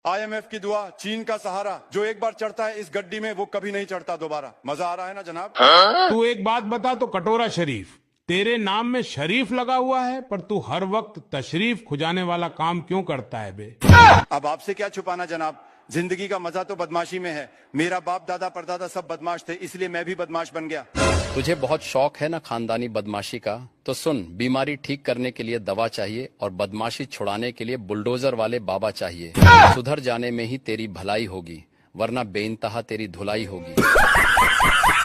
IMF की दुआ, चीन का सहारा, जो एक बार चढ़ता है इस गड्डी में वो कभी नहीं चढ़ता दोबारा। मजा आ रहा है ना जनाब? तू एक बात बता तो कटोरा शरीफ, तेरे नाम में शरीफ लगा हुआ है, पर तू हर वक्त तशरीफ खुजाने वाला काम क्यों करता है बे? अब आपसे क्या छुपाना जनाब, जिंदगी का मजा तो बदमाशी में है। मेरा बाप दादा परदादा सब बदमाश थे, इसलिए मैं भी बदमाश बन गया। तुझे बहुत शौक है ना खानदानी बदमाशी का, तो सुन, बीमारी ठीक करने के लिए दवा चाहिए और बदमाशी छुड़ाने के लिए बुलडोजर वाले बाबा चाहिए। सुधर जाने में ही तेरी भलाई होगी, वरना बेइंतहा तेरी धुलाई होगी।